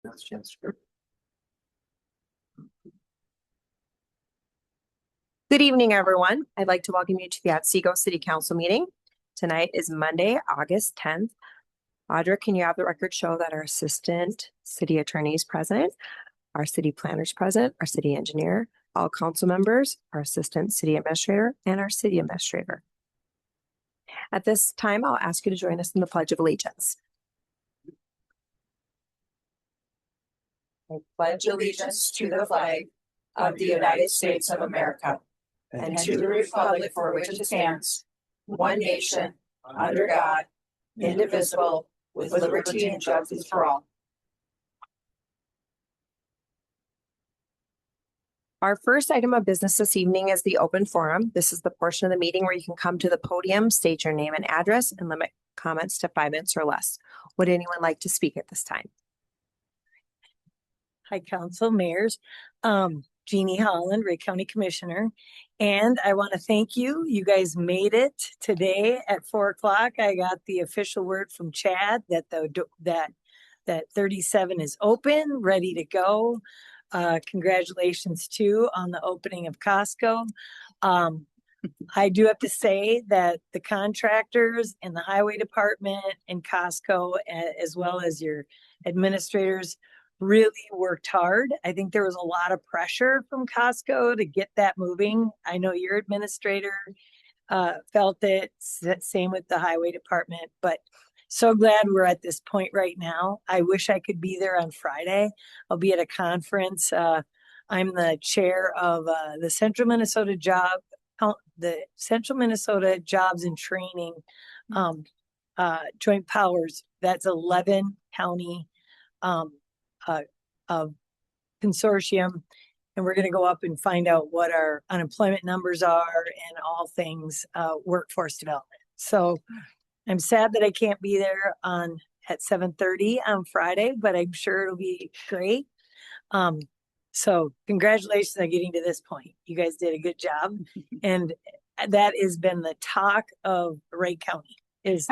Good evening, everyone. I'd like to welcome you to the Otsego City Council meeting. Tonight is Monday, August 10th. Audra, can you have the record show that our assistant city attorney is present, our city planner is present, our city engineer, all council members, our assistant city administrator, and our city administrator. At this time, I'll ask you to join us in the Pledge of Allegiance. I pledge allegiance to the flag of the United States of America and to the republic for which it stands, one nation, under God, indivisible, with liberty and justice for all. Our first item of business this evening is the open forum. This is the portion of the meeting where you can come to the podium, state your name and address, and limit comments to 5 minutes or less. Would anyone like to speak at this time? Hi, Council, Mayors. Jeannie Holland, Ray County Commissioner. And I want to thank you. You guys made it today at 4 o'clock. I got the official word from Chad that that 37 is open, ready to go. Congratulations too on the opening of Costco. I do have to say that the contractors and the highway department and Costco, as well as your administrators, really worked hard. I think there was a lot of pressure from Costco to get that moving. I know your administrator felt it, same with the highway department, but so glad we're at this point right now. I wish I could be there on Friday. I'll be at a conference. I'm the chair of the Central Minnesota Jobs and Training Joint Powers. That's 11 county of consortium, and we're going to go up and find out what our unemployment numbers are and all things workforce development. So I'm sad that I can't be there at 7:30 on Friday, but I'm sure it'll be great. So congratulations on getting to this point. You guys did a good job, and that has been the talk of Ray County. Is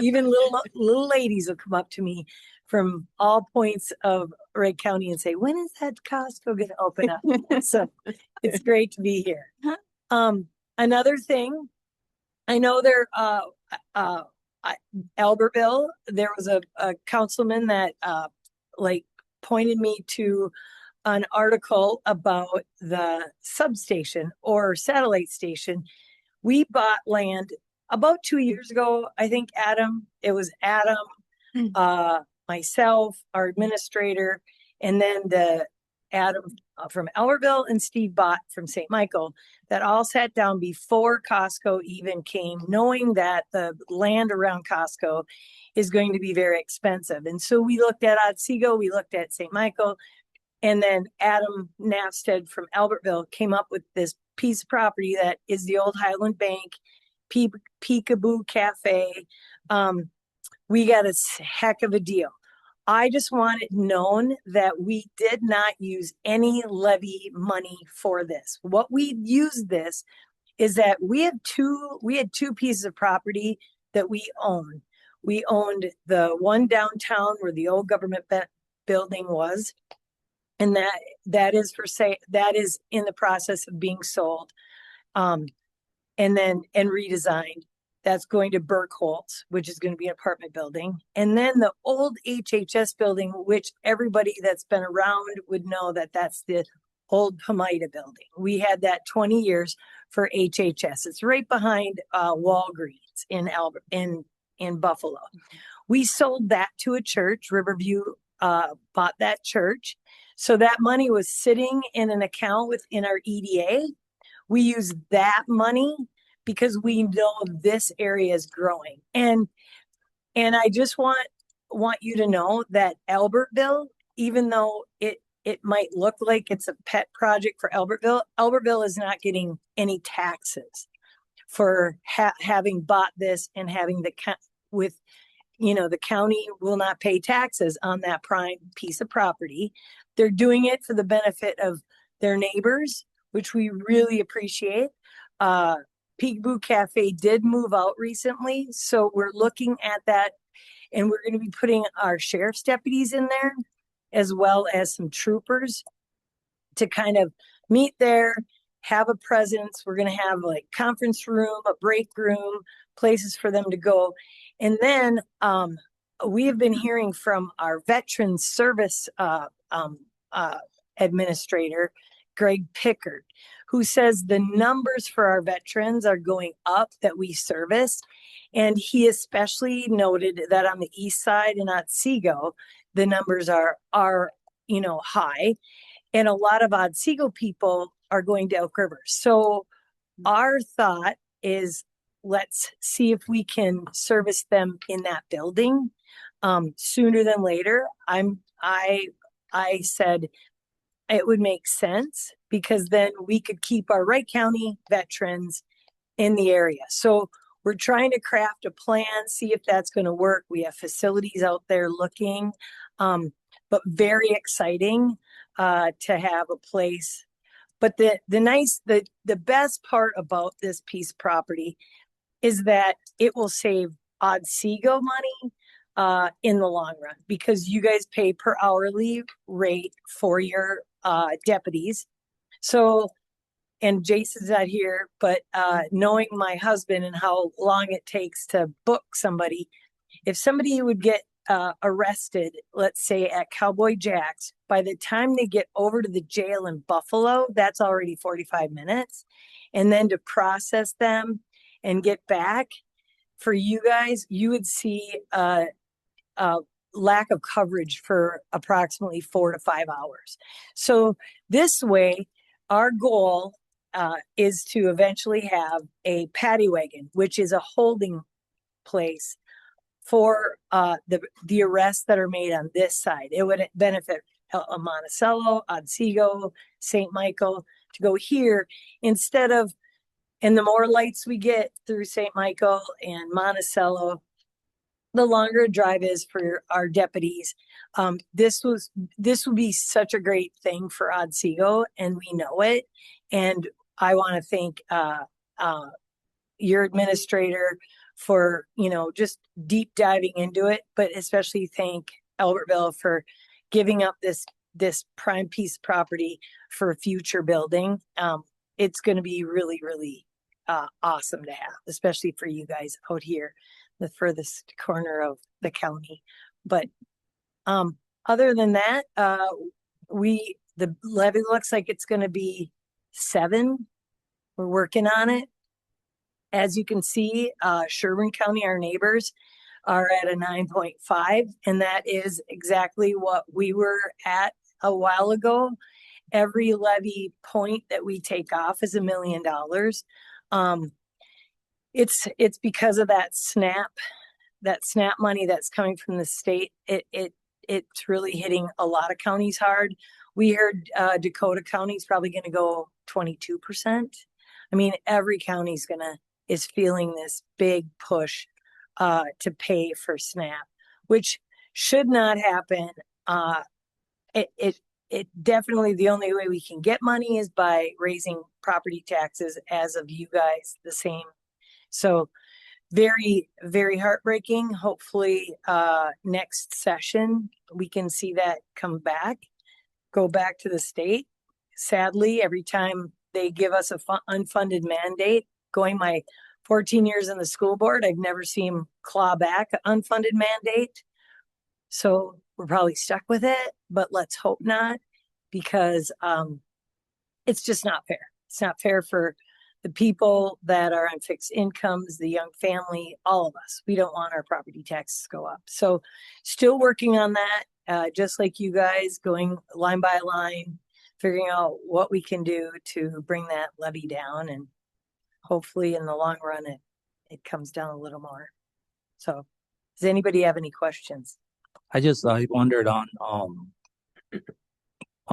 even little ladies will come up to me from all points of Ray County and say, "When is that Costco going to open up?" So it's great to be here. Another thing, I know there, Albertville, there was a councilman that pointed me to an article about the substation or satellite station. We bought land about 2 years ago. I think it was Adam, myself, our administrator, and then the Adam from Albertville and Steve Bott from St. Michael, that all sat down before Costco even came, knowing that the land around Costco is going to be very expensive. And so we looked at Otsego, we looked at St. Michael, and then Adam Nafstead from Albertville came up with this piece of property that is the old Highland Bank, Peekaboo Cafe. We got a heck of a deal. I just want it known that we did not use any levy money for this. What we used this is that we had two pieces of property that we own. We owned the one downtown where the old government building was, and that is in the process of being sold, and redesigned. That's going to Burkholz, which is going to be an apartment building. And then the old HHS building, which everybody that's been around would know that that's the old Hamida building. We had that 20 years for HHS. It's right behind Walgreens in Buffalo. We sold that to a church. Riverview bought that church. So that money was sitting in an account within our EDA. We used that money because we know this area is growing. And I just want you to know that Albertville, even though it might look like it's a pet project for Albertville is not getting any taxes for having bought this and having the county will not pay taxes on that prime piece of property. They're doing it for the benefit of their neighbors, which we really appreciate. Peekaboo Cafe did move out recently, so we're looking at that And we're going to be putting our sheriff's deputies in there, as well as some troopers to kind of meet there, have a presence. We're going to have like conference room, a break room, places for them to go. And then we have been hearing from our veteran service administrator, Greg Pickard, who says the numbers for our veterans are going up that we service. And he especially noted that on the east side in Otsego, the numbers are high. And a lot of Otsego people are going to Elk River. So our thought is, let's see if we can service them in that building sooner than later. I said it would make sense because then we could keep our Wright County veterans in the area. So we're trying to craft a plan, see if that's going to work. We have facilities out there looking, but very exciting to have a place. But the best part about this piece of property is that it will save Otsego money in the long run, because you guys pay per hourly rate for your deputies. So, and Jason's not here, but knowing my husband and how long it takes to book somebody, if somebody would get arrested, let's say at Cowboy Jack's, by the time they get over to the jail in Buffalo, that's already 45 minutes. And then to process them and get back, for you guys, you would see a lack of coverage for approximately 4 to 5 hours. So this way, our goal is to eventually have a paddy wagon, which is a holding place for the arrests that are made on this side. It would benefit Monticello, Otsego, St. Michael to go here instead of, and the more lights we get through St. Michael and Monticello, the longer a drive is for our deputies. This would be such a great thing for Otsego, and we know it. And I want to thank your administrator for, just deep diving into it, but especially thank Albertville for giving up this prime piece of property for future building. It's going to be really, really awesome to have, especially for you guys out here, the furthest corner of the county. But other than that, the levy looks like it's going to be 7. We're working on it. As you can see, Sherburne County, our neighbors, are at a 9.5, and that is exactly what we were at a while ago. Every levy point that we take off is $1 million. It's because of that SNAP money that's coming from the state. It's really hitting a lot of counties hard. We heard Dakota County is probably going to go 22%. I mean, every county is feeling this big push to pay for SNAP, which should not happen. It definitely, the only way we can get money is by raising property taxes, as of you guys, the same. So very, very heartbreaking. Hopefully next session we can see that go back to the state. Sadly, every time they give us a unfunded mandate, going my 14 years in the school board, I've never seen them claw back an unfunded mandate. So we're probably stuck with it, but let's hope not, because it's just not fair. It's not fair for the people that are on fixed incomes, the young family, all of us. We don't want our property taxes to go up. So still working on that, just like you guys, going line by line, figuring out what we can do to bring that levy down, and hopefully in the long run it comes down a little more. So does anybody have any questions? I wondered on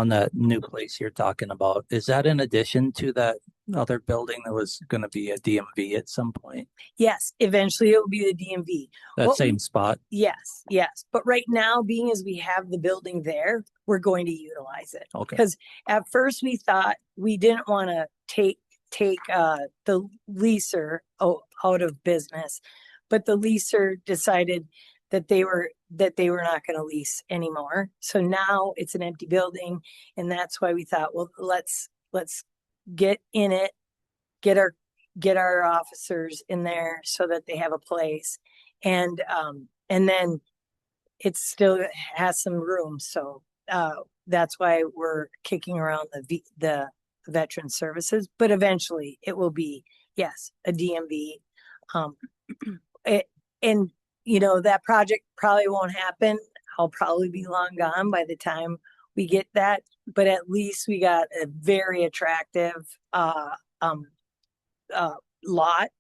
that new place you're talking about. Is that in addition to that other building that was going to be a DMV at some point? Yes, eventually it will be the DMV. That same spot? Yes. But right now, being as we have the building there, we're going to utilize it. Okay. Because at first we thought we didn't want to take the leaser out of business, but the leaser decided that they were not going to lease anymore. So now it's an empty building, and that's why we thought, well, let's get in it, get our officers in there so that they have a place, and then it still has some room. So that's why we're kicking around the veteran services, but eventually it will be, yes, a DMV. And that project probably won't happen. I'll probably be long gone by the time we get that, but at least we got a very attractive lot,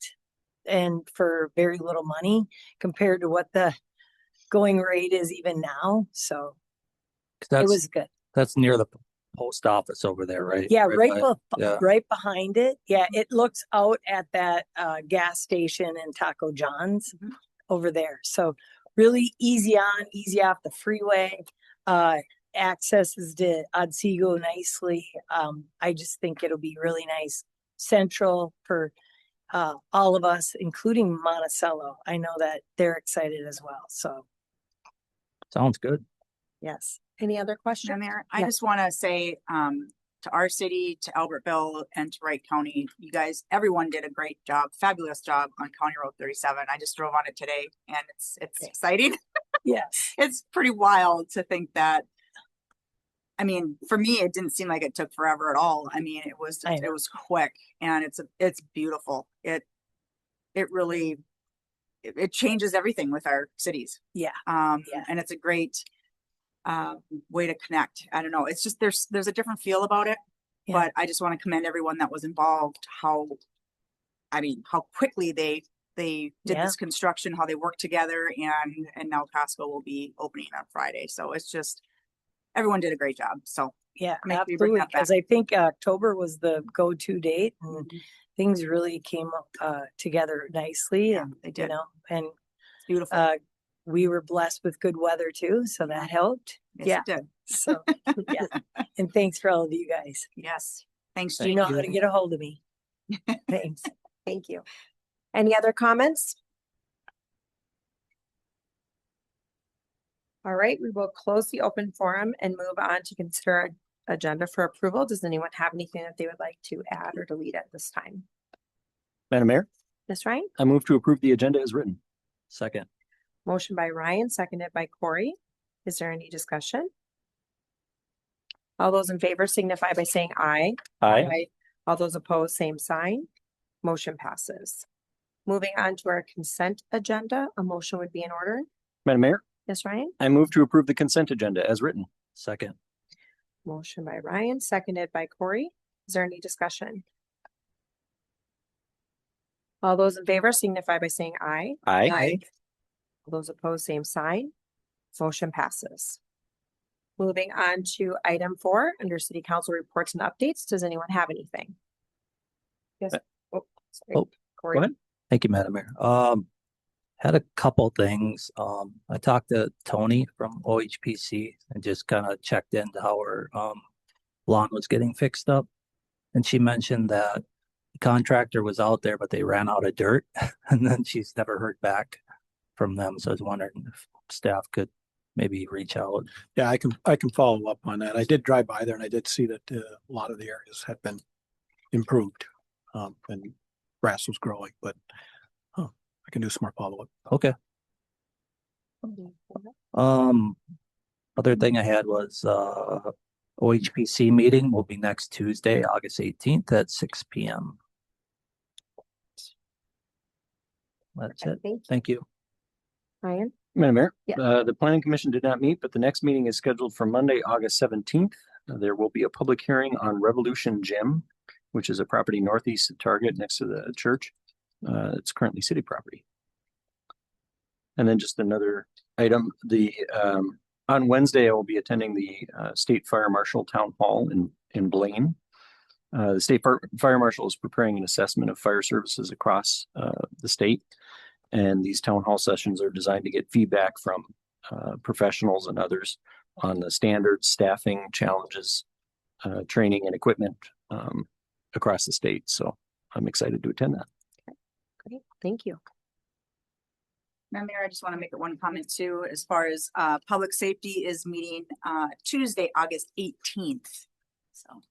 and for very little money compared to what the going rate is even now. So it was good. That's near the post office over there, right? Yeah, Yeah. right behind it. Yeah, it looks out at that gas station and Taco John's over there. So really easy on, easy off the freeway. Accesses to Otsego nicely. I just think it'll be really nice, central for all of us, including Monticello. I know that they're excited as well. So Sounds good. yes. Any other questions? Mayor, I Yes. just want to say, to our city, to Albertville, and to Wright County, you guys, everyone did a great job, fabulous job on County Road 37. I just drove on it today, and it's exciting. Yes. It's pretty wild to think that. I mean, for me, it didn't seem like it took forever at all. I mean, it was quick, and it's beautiful. It really it changes everything with our cities. Yeah. And it's a great way to connect. I don't know. It's just there's a different feel about it. Yeah. But I just want to commend everyone that was involved. How quickly they did this construction, how they worked together, and now Costco will be opening on Friday. So it's just everyone did a great job. So Yeah, make me bring absolutely. that back. Because I think October was the go-to date, and things really came together nicely. Yeah, and they did. And It's beautiful. we were blessed with good weather too, so that helped. Yes, it did. So yeah, and thanks for all of you guys. Yes. Thanks, You Jean. know how to get a hold of me. Thanks. Thank you. Any other comments? All right, we will close the open forum and move on to consider agenda for approval. Does anyone have anything that they would like to add or delete at this time? Madam Mayor, Ms. Ryan? I move to approve the agenda as written. Second. Motion by Ryan, seconded by Corey. Is there any discussion? All those in favor signify by saying aye. Aye. All those opposed, same sign. Motion passes. Moving on to our consent agenda, a motion would be in order. Madam Mayor, Ms. Ryan? I move to approve the consent agenda as written. Second. Motion by Ryan, seconded by Corey. Is there any discussion? All those in favor signify by saying aye. Aye. All those opposed, same sign. Motion passes. Moving on to item 4, under City Council reports and updates. Does anyone have anything? Yes. Oh, sorry. Oh, Corey. Go ahead. Thank you, Madam Mayor. Had a couple things. I talked to Tony from OHPC and just kind of checked into how her lawn was getting fixed up. And she mentioned that the contractor was out there, but they ran out of dirt. And then she's never heard back from them. So I was wondering if staff could maybe reach out. Yeah, I can follow up on that. I did drive by there and I did see that a lot of the areas have been improved, and grass was growing, but I can do some more follow-up. Okay. Other thing I had was OHPC meeting will be next Tuesday, August 18th at 6 p.m. That's it. Thank you. Ryan? Madam Mayor, Yeah. the Planning Commission did not meet, but the next meeting is scheduled for Monday, August 17th. There will be a public hearing on Revolution Gym, which is a property northeast of Target next to the church. It's currently city property. And then just another item, on Wednesday, I will be attending the State Fire Marshal Town Hall in Blaine. The State Fire Marshal is preparing an assessment of fire services across the state. And these town hall sessions are designed to get feedback from professionals and others on the standards, staffing, challenges, training and equipment across the state. So I'm excited to attend that. Great. Thank you. Madam Mayor, I just want to make one comment too, as far as public safety is meeting Tuesday, August 18th. So,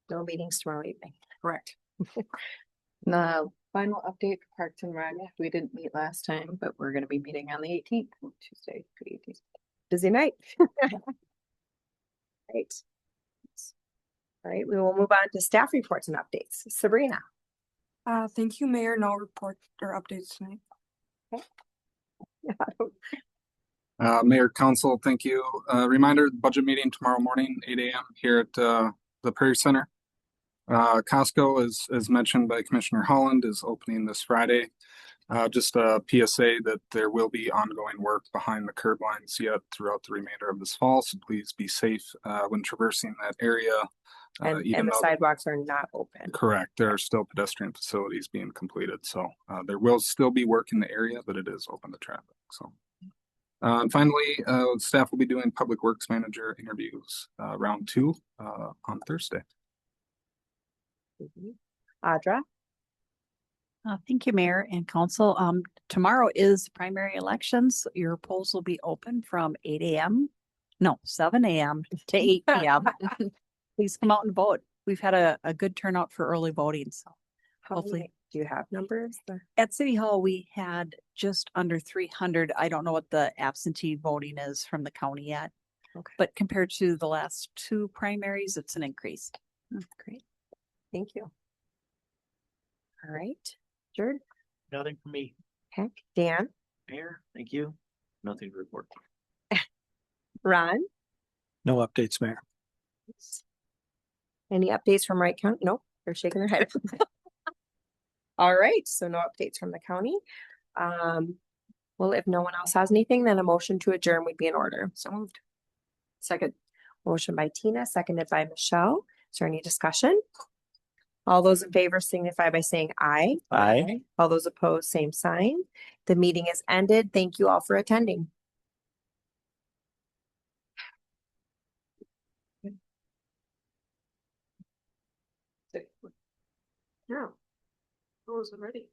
No meetings tomorrow evening. correct. The final update for Parks and Rec, we didn't meet last time, but we're gonna be meeting on the 18th, Tuesday, the 18th. Busy night. Right. All right, we will move on to staff reports and updates. Sabrina. Thank you, Mayor. No report or updates tonight. Mayor, Council, thank you. Reminder, budget meeting tomorrow morning, 8 a.m. here at the Prairie Center. Costco, as mentioned by Commissioner Holland, is opening this Friday. Just a PSA that there will be ongoing work behind the curb lines yet throughout the remainder of this fall, so please be safe when traversing that area. And even the though- sidewalks are not open. Correct. There are still pedestrian facilities being completed, so there will still be work in the area, but it is open to traffic. So, and finally, staff will be doing public works manager interviews, round 2 on Thursday. Audra. Thank you, Mayor and Council. Tomorrow is primary elections. Your polls will be open from 8 a.m. No, 7 a.m. to 8 p.m. Please come out and vote. We've had a good turnout for early voting, so hopefully. Do you have numbers? At City Hall, we had just under 300. I don't know what the absentee voting is from the county yet. Okay. But compared to the last 2 primaries, it's an increase. Great. Thank you. All right. Jared. Nothing for me. Okay. Dan. Mayor, thank you. Nothing to report. Ron. No updates, Mayor. Any updates from Wright County? Nope, they're shaking their head. All right, so no updates from the county. Well, if no one else has anything, then a motion to adjourn would be in order. So moved. Second. Motion by Tina, seconded by Michelle. Is there any discussion? All those in favor signify by saying aye. Aye. All those opposed, same sign. The meeting is ended. Thank you all for attending. Yeah. I was already.